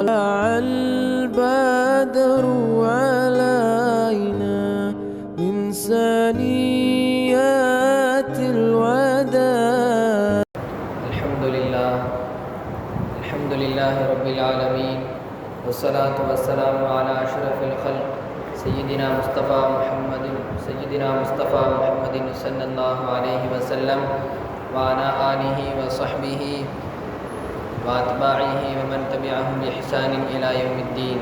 طلع البدر علينا من ثنيات الوداع. الحمد لله رب العالمين، والصلاة والسلام على أشرف الخلق سيدنا مصطفى محمد صلى الله عليه وسلم وعلى آله وصحبه وأتباعه ومن تبعهم بإحسان إلى يوم الدين.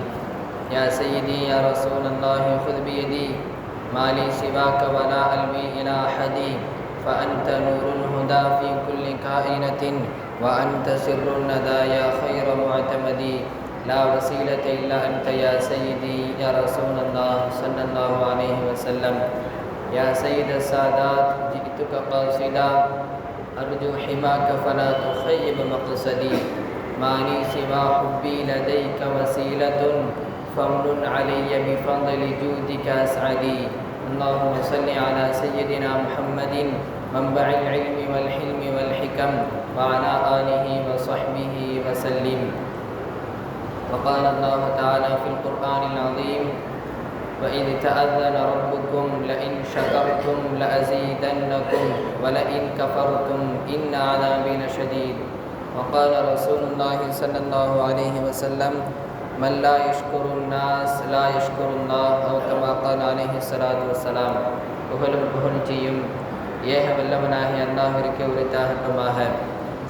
يا سيدي يا رسول الله خذ بيدي، ما لي سواك ولا ألوي إلى أحد، فأنت نور الهدى في كل كائنة، وأنت سر الندى يا خير معتمد، لا وسيلة إلا أنت يا سيدي يا رسول الله صلى الله عليه وسلم. يا سيد السادات جئتك قاصدا، أرجو حماك فلا تخيب مقصدي، ما لي سوى حبي لديك وسيلة، فمن علي بفضل جودك أسعدي. اللهم صل على سيدنا محمد منبع العلم والحلم والحكم، وعلى آله وصحبه وسلم. وقال الله تعالى في القرآن العظيم: وإذ تأذن ربكم لئن شكرتم لأزيدنكم ولئن كفرتم إن عذابي لشديد. وقال رسول الله صلى الله عليه وسلم: من لا يشكر الناس لا يشكر الله، أو كما قال عليه الصلاة والسلام. புகழும் புகழ்ச்சியும் ஏக வல்லவனாகிய அல்லாஹ்விற்கு உரித்தாகட்டுமாக.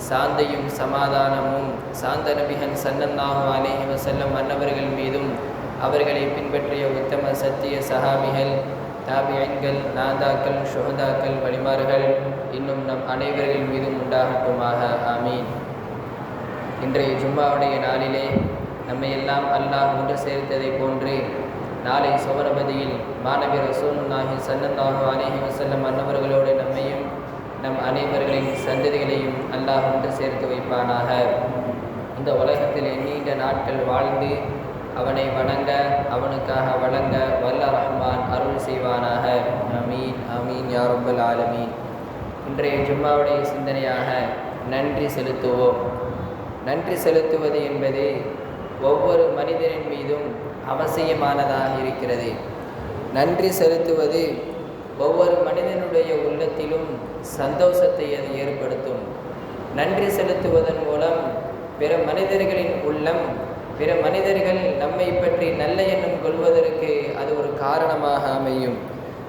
சாந்தியும் சமாதானமும் சாந்த நபிகள் ஸல்லல்லாஹு அலைஹி வஸல்லம் அன்னவர்கள் மீதும், அவர்களை பின்பற்றிய உத்தம சத்திய சஹாபிகள், தாபியீன்கள், நாதாக்கள், ஷுஹதாக்கள், வலிமார்கள், இன்னும் நம் அனைவர்கள் மீதும் உண்டாகட்டுமாக. ஆமீன். இன்றைய ஜும்மாவுடைய நாளிலே நம்மை எல்லாம் அல்லாஹ் ஒன்று சேர்த்ததை போன்று நாளை சுவனபதியில் மாநபி ரசூலுல்லாஹி ஸல்லல்லாஹு அலைஹி வஸல்லம் அன்னவர்களோடு நம்மையும் நம் அனைவர்களின் சந்ததிகளையும் அல்லாஹ் ஒன்று சேர்த்து வைப்பானாக. இந்த உலகத்தில் நீண்ட நாட்கள் வாழ்ந்து அவனை வணங்க, அவனுக்காக வழங்க வல்ல ரஹ்மான் அருள் செய்வானாக. ஆமீன் ஆமீன் யா ரப்பல் ஆலமீன். இன்றைய ஜும்மாவுடைய சிந்தனையாக நன்றி செலுத்துவோம். நன்றி செலுத்துவது என்பது ஒவ்வொரு மனிதனின் மீதும் அவசியமானதாக இருக்கிறது. நன்றி செலுத்துவது ஒவ்வொரு மனிதனுடைய உள்ளத்திலும் சந்தோஷத்தை அது ஏற்படுத்தும். நன்றி செலுத்துவதன் மூலம் பிற மனிதர்களின் உள்ளம், பிற மனிதர்கள் நம்மை பற்றி நல்ல எண்ணம் கொள்வதற்கு அது ஒரு காரணமாக அமையும்.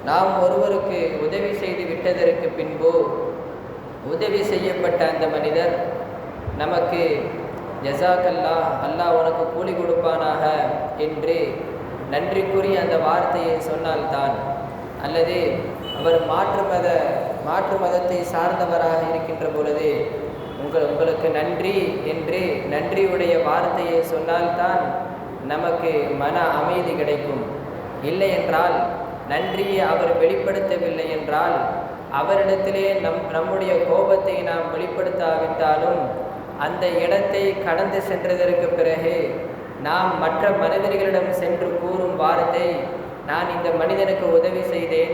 நாம் ஒருவருக்கு உதவி செய்து விட்டதற்கு பின்பு உதவி செய்யப்பட்ட அந்த மனிதர் நமக்கு ஜஸாக்கல்லா, அல்லாஹ் உனக்கு கூலி கொடுப்பானாக என்று நன்றிக்குரிய அந்த வார்த்தையை சொன்னால்தான், அல்லது அவர் மாற்று மதத்தை சார்ந்தவராக இருக்கின்ற பொழுது உங்களுக்கு நன்றி என்று நன்றியுடைய வார்த்தையை சொன்னால்தான் நமக்கு மன அமைதி கிடைக்கும். இல்லை என்றால், நன்றியை அவர் வெளிப்படுத்தவில்லை என்றால், அவரிடத்திலே நம்முடைய கோபத்தை நாம் வெளிப்படுத்தாவிட்டாலும் அந்த இடத்தை கடந்து சென்றதற்கு பிறகு நாம் மற்ற மனிதர்களிடம் சென்று கூறும் வார்த்தை, நான் இந்த மனிதனுக்கு உதவி செய்தேன்,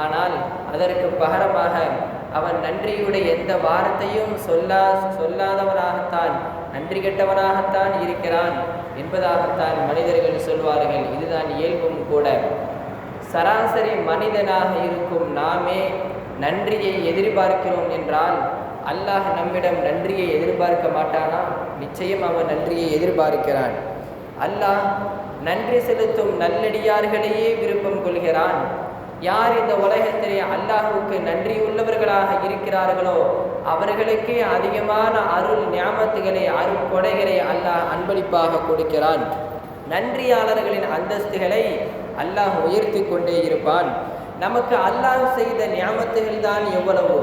ஆனால் அதற்கு பகரமாக அவன் நன்றியுடைய எந்த வார்த்தையும் சொல்லாதவனாகத்தான், நன்றி கெட்டவனாகத்தான் இருக்கிறான் என்பதாகத்தான் மனிதர்கள் சொல்வார்கள். இதுதான் இயல்பும் கூட. சராசரி மனிதனாக இருக்கும் நாமே நன்றியை எதிர்பார்க்கிறோம் என்றால், அல்லாஹ் நம்மிடம் நன்றியை எதிர்பார்க்க மாட்டானா? நிச்சயம் அவன் நன்றியை எதிர்பார்க்கிறான். அல்லாஹ் நன்றி செலுத்தும் நல்லடியார்களையே விருப்பம் கொள்கிறான். யார் இந்த உலகத்திலே அல்லாஹுக்கு நன்றியுள்ளவர்களாக இருக்கிறார்களோ அவர்களுக்கே அதிகமான அருள் ஞாமத்துகளை, அருள் கொடைகளை அல்லாஹ் அன்பளிப்பாக கொடுக்கிறான். நன்றியாளர்களின் அந்தஸ்துகளை அல்லாஹ் உயர்த்தி கொண்டே இருப்பான். நமக்கு அல்லாஹ் செய்த ஞாமத்துகள் தான் எவ்வளவோ,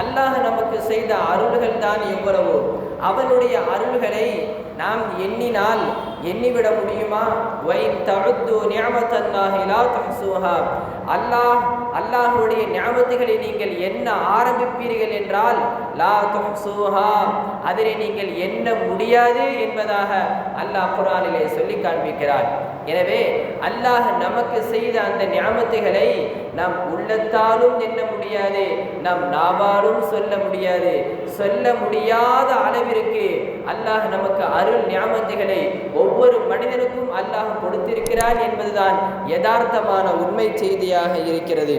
அல்லாஹ் நமக்கு செய்த அருள்கள் தான் எவ்வளவோ, அவனுடைய அருள்களை நாம் எண்ணினால் எண்ணிவிட முடியுமா? வைன் தஅது நிஅமத்தல்லாஹி லா துஹ்ஸூஹா. அல்லாஹ்வுடைய நிஅமத்துகளை நீங்கள் எண்ண ஆரம்பிப்பீர்கள் என்றால் லா துஹ்ஸூஹா, அதனை நீங்கள் எண்ண முடியாது என்பதாக அல்லாஹ் குர்ஆனிலே சொல்லி காண்பிக்கிறார். எனவே அல்லாஹ் நமக்கு செய்த அந்த நிஅமத்துகளை நம் உள்ளத்தாலும் எண்ண முடியாது, நம் நாவாலும் சொல்ல முடியாது. சொல்ல முடியாத அளவிற்கு அல்லாஹ் நமக்கு அருள் நியாமத்துகளை ஒவ்வொரு மனிதனுக்கும் அல்லாஹ் கொடுத்திருக்கிறான் என்பதுதான் யதார்த்தமான உண்மை செய்தியாக இருக்கிறது.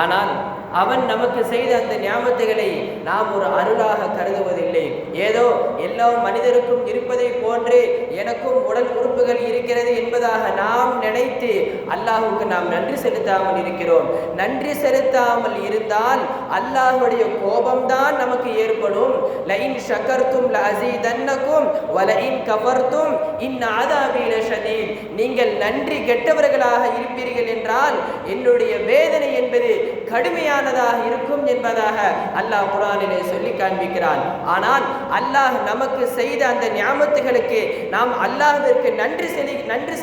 ஆனால் அவன் நமக்கு செய்த அந்த நியாமத்துகளை நாம் ஒரு அருளாக கருதுவதில்லை. ஏதோ எல்லா மனிதருக்கும் இருப்பதை போன்று எனக்கும் உடல் உறுப்புகள் இருக்கிறது என்பதாக நாம் நினைத்து அல்லாஹுக்கு நாம் நன்றி செலுத்தாமல் இருக்கிறோம். நன்றி செலுத்தாமல் இருந்தால் அல்லாஹுடைய கோபம்தான் நமக்கு ஏற்படும். லஇன் ஷக்கர்தும் லஅஸீதன்னகும் வலஇன் கஃபர்தும் இன் அஸாபி லஷதீத். நீங்கள் நன்றி கெட்டவர்களாக இருப்பீர்கள் என்றால் என்னுடைய வேதனை என்பது கடுமையானதாக இருக்கும் என்பதாக அல்லாஹ் குர்ஆனிலே சொல்லி காண்பிக்கிறான். ஆனால் அல்லாஹ் நமக்கு செய்த அந்த நியாமத்துகளுக்கு நாம் அல்லாஹ்விற்கு நன்றி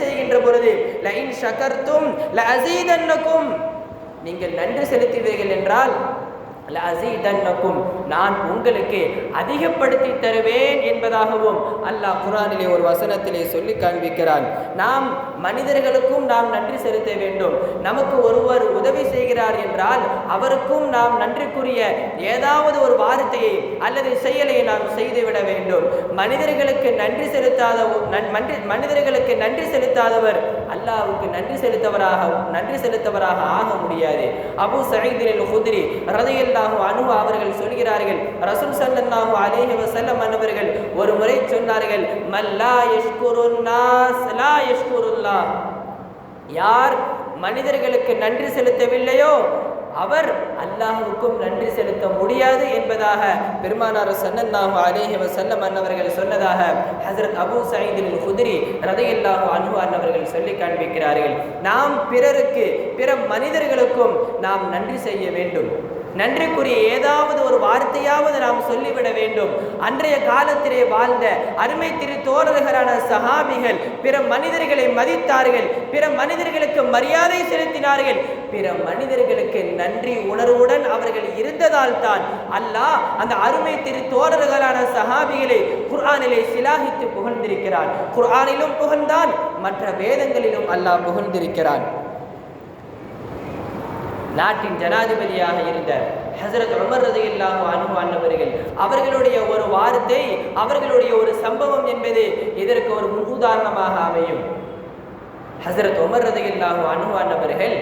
செய்கின்ற பொழுது லஇன் ஷக்கர்தும் லஅஸீதன்னகும், நீங்கள் நன்றி செலுத்துவீர்கள் என்றால் லஅஸீதன்னகும், நான் உங்களுக்கு அதிகப்படுத்தி தருவேன் என்பதாகவும் அல்லாஹ் குர்ஆனிலே ஒரு வசனத்திலே சொல்லி காண்பிக்கிறான். நாம் மனிதர்களுக்கும் நாம் நன்றி செலுத்த வேண்டும். நமக்கு ஒருவர் உதவி செய்கிறார் என்றால் அவருக்கும் நாம் நன்றிக்குரிய ஏதாவது ஒரு வார்த்தையை அல்லது செயலை நாம் செய்துவிட வேண்டும். மனிதர்களுக்கு நன்றி செலுத்தாதவர் அல்லாஹ்வுக்கு நன்றி செலுத்தவராக ஆக முடியாது. அபூ சயீத் அல்-குத்ரி ரலியல்லாஹு அன்ஹு அவர்கள் சொல்கிறார்கள், ரசூல் ஸல்லல்லாஹு அலைஹி வஸல்லம் அவர்கள் ஒரு முறை சொன்னார்கள், மல்லா யஷ்குருன் நாஸ் லா யஷ்குருல்லாஹ். யார் மனிதர்களுக்கு நன்றி செலுத்தவில்லையோ அவர் அல்லாஹ்வுக்கும் நன்றி செலுத்த முடியாது என்பதாக பெருமானார் ஸல்லல்லாஹு அலைஹி வஸல்லம் அவர்கள் சொன்னதாக ஹஜ்ரத் அபூ சயீத் அல்-குத்ரி ரலியல்லாஹு அன்ஹு அவர்கள் சொல்லி காண்பிக்கிறார்கள். நாம் பிற மனிதர்களுக்கும் நாம் நன்றி செய்ய வேண்டும். நன்றிக்குரிய ஏதாவது ஒரு வார்த்தையாவது நாம் சொல்லிவிட வேண்டும். அன்றைய காலத்திலே வாழ்ந்த அருமை திரு தோழர்களான சஹாபிகள் பிற மனிதர்களை மதித்தார்கள், பிற மனிதர்களுக்கு மரியாதை செலுத்தினார்கள், பிற மனிதர்களுக்கு நன்றி உணர்வுடன் அவர்கள் இருந்ததால் தான் அல்லாஹ் அந்த அருமை திரு தோழர்களான சஹாபிகளை குர்ஆனிலே சிலாகித்து புகழ்ந்திருக்கிறான். குர்ஆனிலும் புகழ்ந்தான், மற்ற வேதங்களிலும் அல்லாஹ் புகழ்ந்திருக்கிறான். நாட்டின் ஜனாதிபதியாக இருந்த ஹஜ்ரத் உமர் ரலியல்லாஹு அன்ஹு அவர்கள் அவர்களுடைய ஒரு வார்த்தை, அவர்களுடைய ஒரு சம்பவம் என்பது இதற்கு ஒரு முன்னுதாரணமாக அமையும். ஹஜ்ரத் உமர் ரலியல்லாஹு அன்ஹு அவர்கள்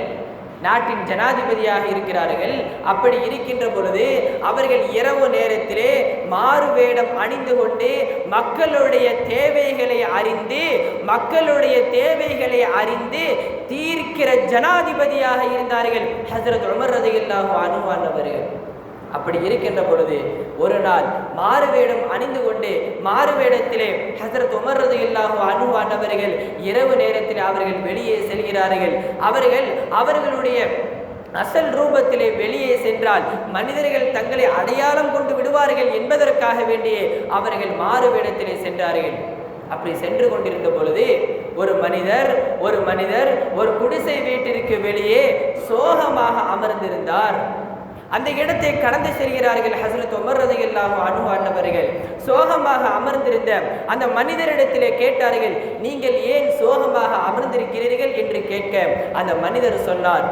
நாட்டின் ஜனாதிபதியாக இருக்கிறார்கள். அப்படி இருக்கின்ற பொழுது அவர்கள் இரவு நேரத்திலே மாறுவேடம் அணிந்து கொண்டு மக்களுடைய தேவைகளை அறிந்து தீர்க்கிற ஜனாதிபதியாக இருந்தார்கள் ஹஜ்ரத் உமர் ரலியல்லாஹு அன்ஹு அவர்கள். அப்படி இருக்கின்ற பொழுது ஒரு நாள் மாறுவேடம் அணிந்து கொண்டு மாறுவேடத்திலே ஹஜ்ரத் உமர் ரலியல்லாஹு அன்ஹு அவர்கள் இரவு நேரத்தில் அவர்கள் வெளியே செல்கிறார்கள். அவர்களுடைய அசல் ரூபத்திலே வெளியே சென்றால் மனிதர்கள் தங்களை அடையாளம் கொண்டு விடுவார்கள் என்பதற்காக வேண்டியே அவர்கள் மாறுவேடத்திலே சென்றார்கள். அப்படி சென்று கொண்டிருந்த பொழுது ஒரு மனிதர் ஒரு குடிசை வீட்டிற்கு வெளியே சோகமாக அமர்ந்திருந்தார். அந்த இடத்தை கடந்து செல்கிறார்கள் ஹஜ்ரத் உமர் ரலியல்லாஹு அன்ஹு அவர்கள். சோகமாக அமர்ந்திருந்த அந்த மனிதரிடத்திலே கேட்டார்கள், நீங்கள் ஏன் சோகமாக அமர்ந்திருக்கிறீர்கள் என்று கேட்க அந்த மனிதர் சொன்னார்,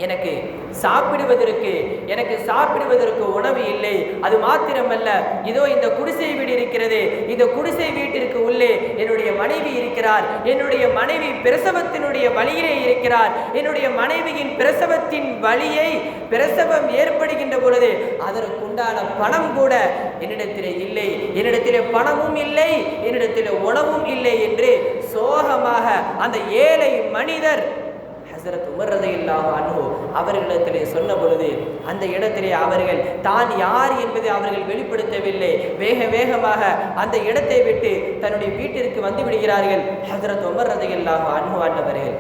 எனக்கு சாப்பிடுவதற்கு உணவு இல்லை. அது மாத்திரமல்ல, இதோ இந்த குடிசை வீடு இருக்கிறது, இந்த குடிசை வீட்டிற்கு உள்ளே என்னுடைய மனைவி இருக்கிறார். என்னுடைய மனைவி பிரசவத்தினுடைய வழியிலே இருக்கிறார். என்னுடைய மனைவியின் பிரசவம் ஏற்படுகின்ற பொழுது அதற்குண்டான பணம் கூட என்னிடத்திலே இல்லை, என்னிடத்திலே பணமும் இல்லை, என்னிடத்திலே உணவும் இல்லை என்று சோகமாக அந்த ஏழை மனிதர் ஹஜ்ரத் உமர் ரலியல்லாஹு அன்ஹு அவர்களிடத்திலே சொன்ன பொழுது அந்த இடத்திலே அவர்கள் தான் யார் என்பதை அவர்கள் வெளிப்படுத்தவில்லை. வேகமாக அந்த இடத்தை விட்டு தன்னுடைய வீட்டிற்கு வந்து விடுகிறார்கள். ஹஜ்ரத் உமர் ரலியல்லாஹு அன்ஹு அவர்கள்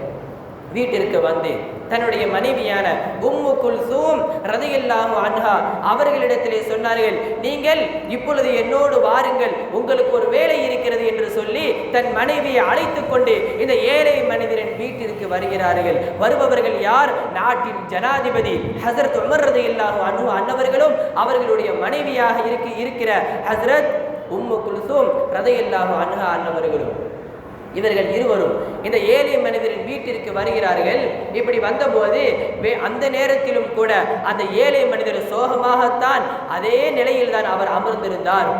வீட்டிற்கு வந்து தன்னுடைய மனைவியான உம்மு குல்சூம் ரலியல்லாஹு அன்ஹா அவர்களிடத்திலே சொன்னார்கள், நீங்கள் இப்பொழுது என்னோடு வாருங்கள், உங்களுக்கு ஒரு வேலை இருக்கிறது என்று சொல்லி தன் மனைவியை அழைத்து கொண்டு இந்த ஏழை மனிதரின் வீட்டிற்கு வருகிறார்கள். வருபவர்கள் யார்? நாட்டின் ஜனாதிபதி ஹஜ்ரத் உமர் ரலியல்லாஹு அன்ஹு அன்னவர்களும் அவர்களுடைய மனைவியாக இருக்கிற ஹஜ்ரத் உம்மு குல்சூம் ரலியல்லாஹு அன்ஹா அன்னவர்களும். இவர்கள் இருவரும் இந்த ஏழை மனிதரின் வீட்டிற்கு வருகிறார்கள். இப்படி வந்தபோது அந்த நேரத்திலும் கூட அந்த ஏழை மனிதர் சோகமாகத்தான் அதே நிலையில் தான் அவர் அமர்ந்திருந்தார்.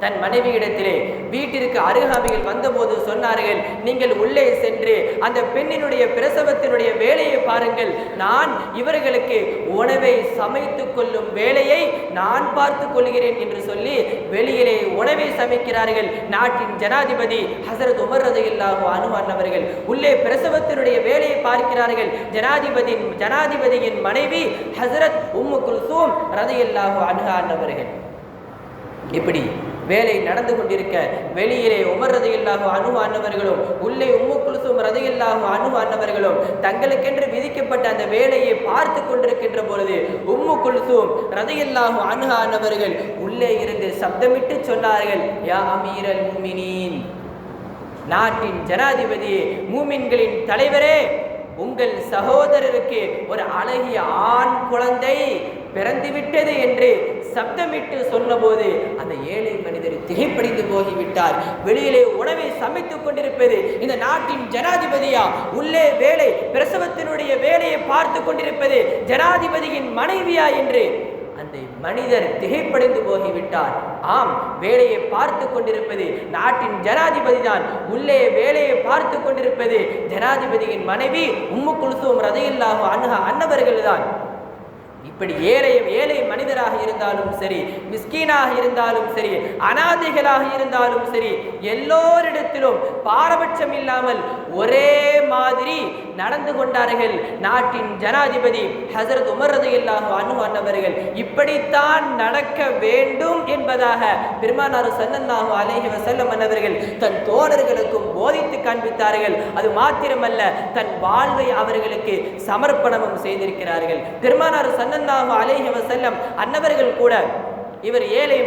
தன் மனைவியிடத்திலே வீட்டிற்கு அருகாமையில் வந்தபோது சொன்னார்கள், நீங்கள் உள்ளே சென்று அந்த பெண்ணினுடைய பிரசவத்தினுடைய வேலையை பாருங்கள், நான் இவர்களுக்கு உணவை சமைத்துக் கொள்ளும் வேலையை நான் பார்த்து கொள்கிறேன் என்று சொல்லி வெளியிலே உணவை சமைக்கிறார்கள். நாட்டின் ஜனாதிபதி ஹசரத் உமர் ரலியல்லாஹு அன்ஹு அவர்கள் உள்ளே பிரசவத்தினுடைய வேலையை பார்க்கிறார்கள். ஜனாதிபதியின் மனைவி ஹசரத் உம்மு குல்சூம் ரலியல்லாஹு அன்ஹா அவர்கள். இப்படி வேலை நடந்து கொண்டிருக்க வெளியிலே உமர் ரலியல்லாஹு அன்ஹு அன்னவர்களும் உள்ளே உம்மு குல்சூம் ரலியல்லாஹு அன்ஹு அன்னவர்களும் தங்களுக்கென்று விதிக்கப்பட்ட அந்த வேலையை பார்த்து கொண்டிருக்கின்ற பொழுது உம்மு குல்சூம் ரலியல்லாஹு அன்ஹா அன்னவர்கள் உள்ளே இருந்து சப்தமிட்டு சொன்னார்கள், யா அமீரல் முஃமினீன், நாட்டின் ஜனாதிபதியே, மூமின்களின் தலைவரே, உங்கள் சகோதரருக்கு ஒரு அழகிய ஆண் குழந்தை பிறந்துவிட்டது என்று சப்தமிட்டு சொன்னபோது அந்த ஏழை மனிதர் திகைப்படைந்து போகிவிட்டார். வெளியிலே உணவை சமைத்துக் கொண்டிருப்பது இந்த நாட்டின் ஜனாதிபதியா? உள்ளே வேலை பிரசவத்தினுடைய வேலையை பார்த்து கொண்டிருப்பது ஜனாதிபதியின் மனைவியா என்று அந்த மனிதர் திகைப்படைந்து போகிவிட்டார். ஆம், வேலையை பார்த்து கொண்டிருப்பது நாட்டின் ஜனாதிபதி தான். உள்ளே வேலையை பார்த்து கொண்டிருப்பது ஜனாதிபதியின் மனைவி உம்மு குல்சூம் ரலியல்லாஹு அன்ஹா அன்னவர்கள் தான். இப்படி ஏழை மனிதராக இருந்தாலும் சரி, மிஸ்கீனாக இருந்தாலும் சரி, அனாதைகளாக இருந்தாலும் சரி, எல்லோரிடத்திலும் பாரபட்சம் இல்லாமல் ஒரே மாதிரி நடந்து கொண்டார்கள் நாட்டின் ஜனாதிபதி ஹசரத் உமர் ரலியல்லாஹு அன்ஹு அவர்கள். இப்படித்தான் நடக்க வேண்டும் என்பதாக பெருமானார் ஸல்லல்லாஹு அலைஹி வஸல்லம் அவர்கள் தன் தோழர்களுக்கும் போதித்து காண்பித்தார்கள். அது மாத்திரமல்ல, தன் வாழ்வை அவர்களுக்கு சமர்ப்பணமும் செய்திருக்கிறார்கள். பெருமானார் ஸல்லல்லாஹு அலைஹி வஸல்லம் அன்னவர்கள் கூட இவர் ஏழை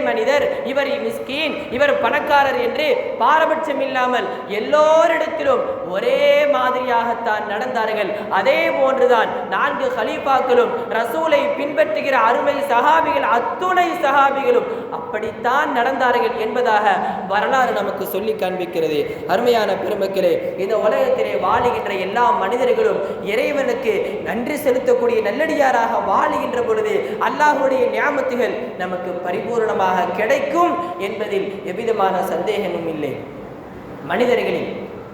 மனிதர், இவர் மிஸ்கீன், இவர் பணக்காரர் என்று பாரபட்சம் இல்லாமல் எல்லோரிடத்திலும் ஒரே மாதிரியாகத்தான் நடந்தார்கள். அதே போன்றுதான் 4 கலீஃபாக்களும் ரசூலை பின்பற்றுகிற அருமை சஹாபிகள் அத்துணை சஹாபிகளும் அப்படித்தான் நடந்தார்கள் என்பதாக வரலாறு நமக்கு சொல்லி காண்பிக்கிறது. அருமையான பெருமக்களே, இந்த உலகத்திலே வாழுகின்ற எல்லா மனிதர்களும் இறைவனுக்கு நன்றி செலுத்தக்கூடிய நல்லடியாராக வாழுகின்ற பொழுது அல்லாஹ்வுடைய நியாமத்துகள் நமக்கு பரிபூர்ணமாக கிடைக்கும் என்பதில் எவ்விதமான சந்தேகமும் இல்லை.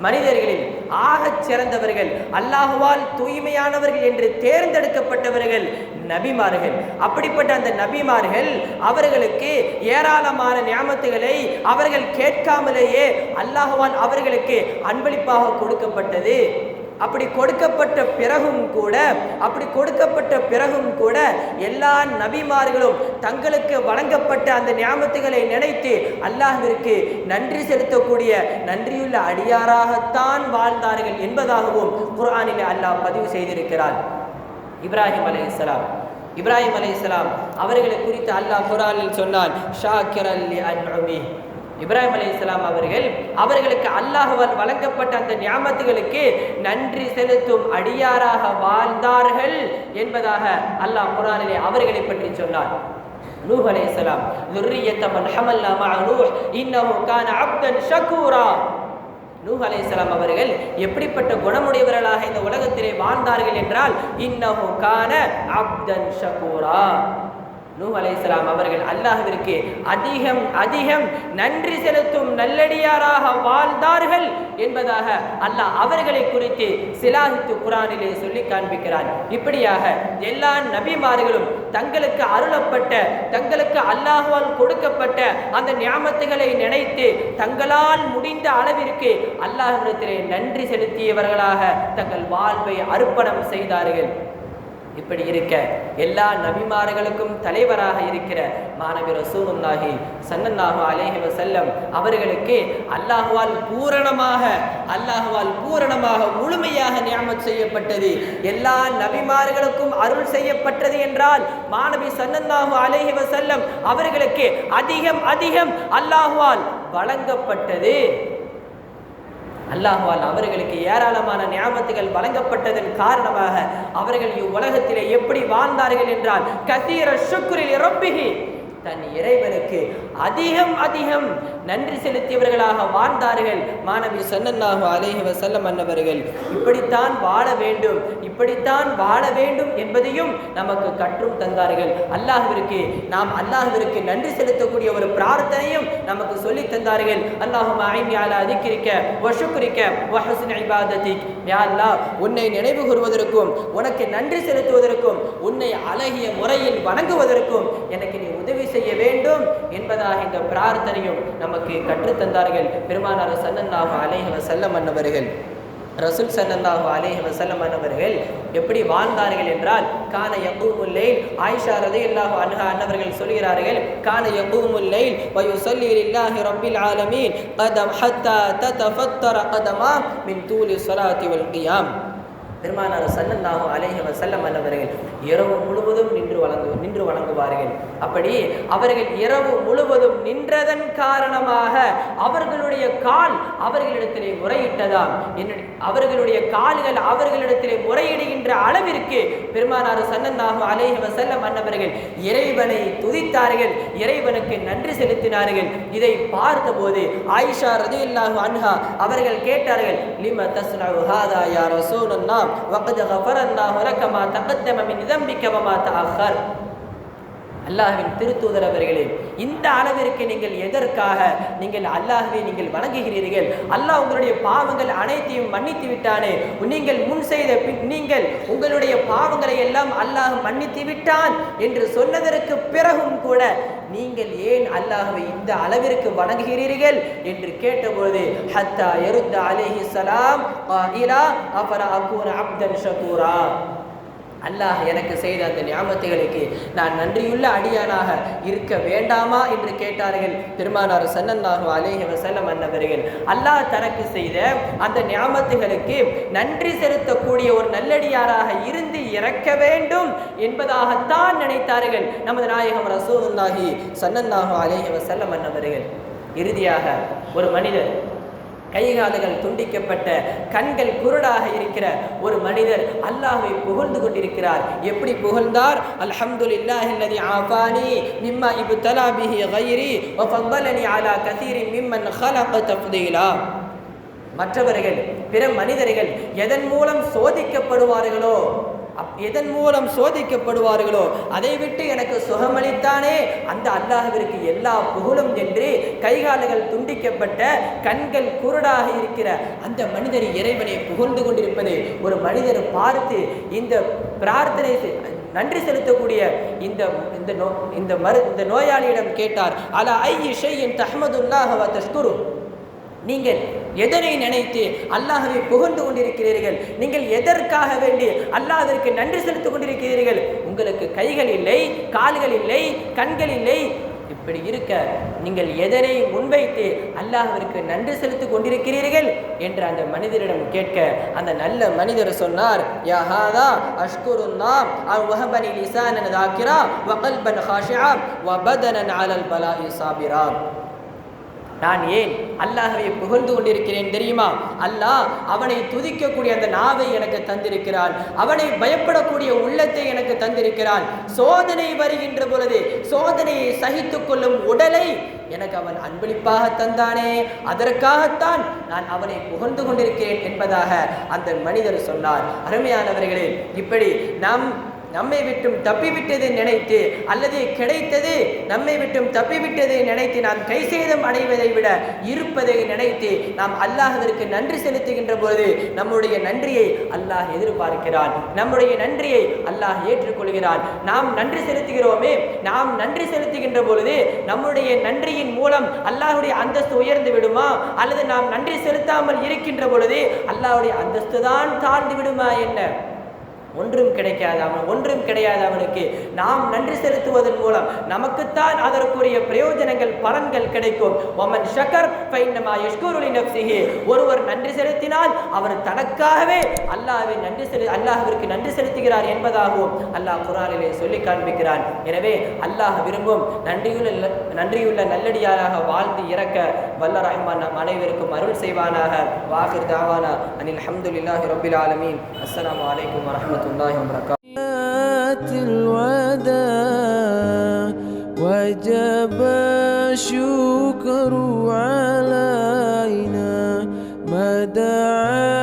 மனிதர்களில் ஆகச் சிறந்தவர்கள், அல்லாஹ்வால் தூய்மையானவர்கள் என்று தேர்ந்தெடுக்கப்பட்டவர்கள் நபிமார்கள். அப்படிப்பட்ட அந்த நபிமார்கள் அவர்களுக்கு ஏராளமான நியாமத்துகளை அவர்கள் கேட்காமலேயே அல்லாஹ்வால் அவர்களுக்கு அன்பளிப்பாக கொடுக்கப்பட்டது. அப்படி கொடுக்கப்பட்ட பிறகும் கூட எல்லா நபிமார்களும் தங்களுக்கு வழங்கப்பட்ட அந்த நியாமத்துகளை நினைத்து அல்லாஹ்விற்கு நன்றி செலுத்தக்கூடிய நன்றியுள்ள அடியாராகத்தான் வாழ்ந்தார்கள் என்பதாகவும் குர்ஆனிலே அல்லாஹ் பதிவு செய்திருக்கிறார். இப்ராஹிம் அலைஹிஸ்ஸலாம் அவர்களை குறித்து அல்லாஹ் குர்ஆனில் சொன்னான், ஷாக்கிரல் லி அன்உமி. இப்ராஹிம் அலைஹிஸ்ஸலாம் அவர்களுக்கு அல்லாஹ்வால் வழங்கப்பட்ட அந்த நியாமத்துகளுக்கு நன்றி செலுத்தும் அடியாராக வாழ்ந்தார்கள் என்பதாக அல்லாஹ் குர்ஆனிலே அவர்களை பற்றி சொன்னார். நூஹ் அலைஹிஸ்ஸலாம், ذُرِّيَّةَ مَنْ حَمَلْنَا مَعَ نُوحٍ إِنَّهُ كَانَ عَبْدًا شَكُورًا. நூஹ் அலைஹிஸ்ஸலாம் அவர்கள் எப்படிப்பட்ட குணமுடையவர்களாக இந்த உலகத்திலே வாழ்ந்தார்கள் என்றால், இன்னஹு கான அப்தன் ஷகூரா. நூஹ் அலைஹிஸ்ஸலாம் அவர்கள் அல்லாஹ்விற்கு அதிகம் நன்றி செலுத்தும் நல்லடியாராக வாழ்ந்தார்கள் என்பதாக அல்லாஹ் அவர்களை குறித்து சிலாஹித்து குர்ஆனிலே சொல்லி காண்பிக்கிறார். இப்படியாக எல்லா நபிமார்களும் தங்களுக்கு அருளப்பட்ட, தங்களுக்கு அல்லாஹ்வால் கொடுக்கப்பட்ட அந்த நியாமத்துகளை நினைத்து தங்களால் முடிந்த அளவிற்கு அல்லாஹ்விடத்திலே நன்றி செலுத்தியவர்களாக தங்கள் வாழ்வை அர்ப்பணம் செய்தார்கள். இப்படி இருக்க எல்லா நபிமார்களுக்கும் தலைவராக இருக்கிற மாணவி ரசூலுல்லாஹி ஸல்லல்லாஹு அலைஹி வஸல்லம் அவர்களுக்கு அல்லாஹ்வால் பூரணமாக முழுமையாக நியாமத் செய்யப்பட்டது. எல்லா நபிமார்களுக்கும் அருள் செய்யப்பட்டது என்றால் மாணவி ஸல்லல்லாஹு அலைஹி வஸல்லம் அவர்களுக்கு அதிகம் அல்லாஹ்வால் வழங்கப்பட்டது. அல்லாஹ்வால் அவர்களுக்கு ஏராளமான நியாமத்துகள் வழங்கப்பட்டதன் காரணமாக அவர்கள் இவ்வுலகத்திலே எப்படி வாழ்ந்தார்கள் என்றால், கதீர ஷுக்ரி லிரப்பிஹி, தன் இறைவனுக்கு அதிகம் அதிகம் நன்றி செலுத்தியவர்களாக வாழ்ந்தார்கள் மாணவி ஸல்லல்லாஹு அலைஹி வஸல்லம் அன்னவர்கள். இப்படித்தான் வாழ வேண்டும், இப்படித்தான் வாழ வேண்டும் என்பதையும் நமக்கு கற்றும் தந்தார்கள். நாம் அல்லாஹ்விற்கு நன்றி செலுத்தக்கூடிய ஒரு பிரார்த்தனையும் நமக்கு சொல்லி தந்தார்கள். அல்லாஹும்ம அஇன்னி அலா திக்ரிக வ ஷுக்ரிக வ ஹுஸ்னி இபாதத்திக். யா அல்லாஹ், உன்னை நினைவு கூறுவதற்கும் உனக்கு நன்றி செலுத்துவதற்கும் உன்னை அழகிய முறையில் வணங்குவதற்கும் எனக்கு நீ உதவி செய்ய வேண்டும் என்பதாக இந்த பிரார்த்தனையும் நமக்கு கற்றுத்தந்தார்கள் பெருமானார் ஸல்லல்லாஹு அலைஹி வஸல்லம் அன்னவர்கள். ரசூல் ஸல்லல்லாஹு அலைஹி வஸல்லம் அன்னவர்கள் எப்படி வாழ்ந்தார்கள் என்றால், கான யகூமுல் லைல், ஆயிஷா ரலியல்லாஹு அன்ஹா அன்னவர்கள் சொல்கிறார்கள், கான யகூமுல் லைல் வ யுஸல்லி லில்லாஹி ரப்பில் ஆலமீன் கதம் ஹத்தா ததஃபத்தர கதமா மின் தூலி ஸலாத்தி வல் கியாம். பெருமானார் ஸல்லல்லாஹு அலைஹி வஸல்லம் அன்னவர்கள் இரவு முழுவதும் நின்று வணங்குவார்கள். அப்படி அவர்கள் இரவு முழுவதும் நின்றதன் காரணமாக அவர்களுடைய கால் அவர்களிடத்திலே முறையிட்டதாம். அவர்களுடைய கால்கள் அவர்களிடத்திலே முறையிடுகின்ற அளவிற்கு பெருமானார் ஸல்லல்லாஹு அலைஹி வஸல்லம் அன்னவர்கள் இறைவனை துதித்தார்கள், இறைவனுக்கு நன்றி செலுத்தினார்கள். இதை பார்த்தபோது ஆயிஷா ரலியல்லாஹு அன்ஹா அவர்கள் கேட்டார்கள், லிம தஸ்னஉ ஹாதா யா ரசூலல்லாஹ் வகத் கஃபரல்லாஹு லக மா தகத்தம மின் ذنبك வமா தஅخر. அல்லாஹ்வின் திருத்தூதர் அவர்களே, இந்த அளவிற்கு நீங்கள் எதற்காக அல்லாஹ்வை வணங்குகிறீர்கள்? அல்லாஹ் உங்களுடைய பாவங்கள் அனைத்தையும் மன்னித்து விட்டானே, நீங்கள் முன் செய்த நீங்கள் உங்களுடைய பாவங்களை எல்லாம் அல்லாஹ் மன்னித்து விட்டான் என்று சொன்னதற்கு பிறகும் கூட நீங்கள் ஏன் அல்லாஹ்வை இந்த அளவிற்கு வணங்குகிறீர்கள் என்று கேட்டபொழுது, ஹத்தா யருத்த அலைஹி ஸலாம் காயிலா அஃபரா அகூன அப்தன் ஷகூரா. அல்லாஹ் எனக்கு செய்த அந்த நியாமத்துகளுக்கு நான் நன்றியுள்ள அடியானாக இருக்க வேண்டாமா என்று கேட்டார்கள் பெருமானார் ஸல்லல்லாஹு அலைஹி வஸல்லம் அன்னவர்கள். அல்லாஹ் தனக்கு செய்த அந்த நியாமத்துகளுக்கு நன்றி செலுத்தக்கூடிய ஒரு நல்லடியாராக இருந்து இறக்க வேண்டும் என்பதாகத்தான் நினைத்தார்கள் நமது நாயகம் ரசூலுல்லாஹி ஸல்லல்லாஹு அலைஹி வஸல்லம் அன்னவர்கள். இறுதியாக ஒரு மனிதர் கைகால்கள் துண்டிக்கப்பட்ட, கண்கள் குருடாக இருக்கிற ஒரு மனிதர் அல்லாஹ்வை புகழ்ந்து கொண்டிருக்கிறார். எப்படி புகழ்ந்தார்? அல்ஹம்துலில்லாஹி அல்லதி ஆஃபானி மிம்மா இப்தலா பிஹி கைரி வ ஃபضلனி அலா கஸீரின் மிம்மன் خلق தஃதீலா. மற்றவர்கள், பிற மனிதர்கள் எதன் மூலம் சோதிக்கப்படுவார்களோ அதை விட்டு எனக்கு சுகமளித்தானே அந்த அல்லாஹ்விற்கு எல்லா புகழும் என்று கைகால்கள் துண்டிக்கப்பட்ட, கண்கள் குருடாக இருக்கிற அந்த மனிதர் இறைவனை புகழ்ந்து கொண்டிருப்பதை ஒரு மனிதர் பார்த்து இந்த பிரார்த்தனை நன்றி செலுத்தக்கூடிய இந்த நோயாளியிடம் கேட்டார், அலா ஐயி ஷைஇன் தஹ்மதுல்லாஹ வ தஷ்குரு. நீங்கள் எதனை நினைத்து அல்லாஹ்வை புகழ்ந்து கொண்டிருக்கிறீர்கள்? நீங்கள் எதற்காக வேண்டி அல்லாஹ்விற்கு நன்றி செலுத்திக் கொண்டிருக்கிறீர்கள்? உங்களுக்கு கைகள் இல்லை, கால்கள் இல்லை, கண்கள் இல்லை. இப்படி இருக்க நீங்கள் எதனை முன்வைத்து அல்லாஹ்விற்கு நன்றி செலுத்திக் கொண்டிருக்கிறீர்கள் என்று அந்த மனிதரிடம் கேட்க அந்த நல்ல மனிதர் சொன்னார், யா ஹாதா அஷ்குருல்லாஹ் அவ் வஹபனி லிசானன் தாக்கிரா வ கல்பன் ஹாஷிஆ வ பதனன் அலல் பலாஇ சாபிரா. நான் ஏன் அல்லாஹ்வை புகழ்ந்து கொண்டிருக்கிறேன் தெரியுமா? அல்லாஹ் அவனை துதிக்கக்கூடிய அந்த நாவை எனக்கு தந்திருக்கிறான், அவனை பயப்படக்கூடிய உள்ளத்தை எனக்கு தந்திருக்கிறான். சோதனை வருகின்ற பொழுது சோதனையை சகித்து கொள்ளும் உடலை எனக்கு அவன் அன்பளிப்பாக தந்தானே, அதற்காகத்தான் நான் அவனை புகழ்ந்து கொண்டிருக்கிறேன் என்பதாக அந்த மனிதர் சொன்னார். அருமையானவர்களே, இப்படி நம்மை விட்டும் தப்பிவிட்டதை நினைத்து அல்லது கிடைத்தது நம்மை விட்டும் தப்பிவிட்டதை நினைத்து நாம் கைசேதம் அடைவதை விட இருப்பதை நினைத்து நாம் அல்லாஹ்விற்கு நன்றி செலுத்துகின்ற போது நம்முடைய நன்றியை அல்லாஹ் எதிர்பார்க்கிறான், நம்முடைய நன்றியை அல்லாஹ் ஏற்றுக்கொள்கிறான். நாம் நன்றி செலுத்துகிறோமே, நாம் நன்றி செலுத்துகின்ற பொழுது நம்முடைய நன்றியின் மூலம் அல்லாஹ்வுடைய அந்தஸ்து உயர்ந்து விடுமா, அல்லது நாம் நன்றி செலுத்தாமல் இருக்கின்ற பொழுது அல்லாஹ்வுடைய அந்தஸ்து தான் தாழ்ந்து விடுமா? என்ன ஒன்றும் கிடையாது அவனுக்கு. நாம் நன்றி செலுத்துவதன் மூலம் நமக்குத்தான் அதற்குரிய பிரயோஜனங்கள், பலன்கள் கிடைக்கும். வமன் ஷக்கர் ஃபைன்னமா யஷ்குரு லினஃப்ஸிஹி. ஒருவர் நன்றி செலுத்தினால் அவர் தனக்காகவே அல்லாஹ்விற்கு நன்றி செலுத்துகிறார் என்பதாகவும் அல்லாஹ் குர்ஆனிலே சொல்லி காண்பிக்கிறான். எனவே அல்லாஹ் விரும்பும் நன்றியுள்ள நல்லடியாராக வாழ்ந்து இறக்க வல்ல ரஹ்மான் நம் அனைவருக்கும் அருள் செய்வானாக. வாஹிர் தாவானா அனில் ஹம்துலில்லாஹி ரப்பில் ஆலமீன். அஸ்ஸலாமு அலைக்கும் வரஹ்மத்துல்லாஹி الوداع وجب شكر علينا ما دعا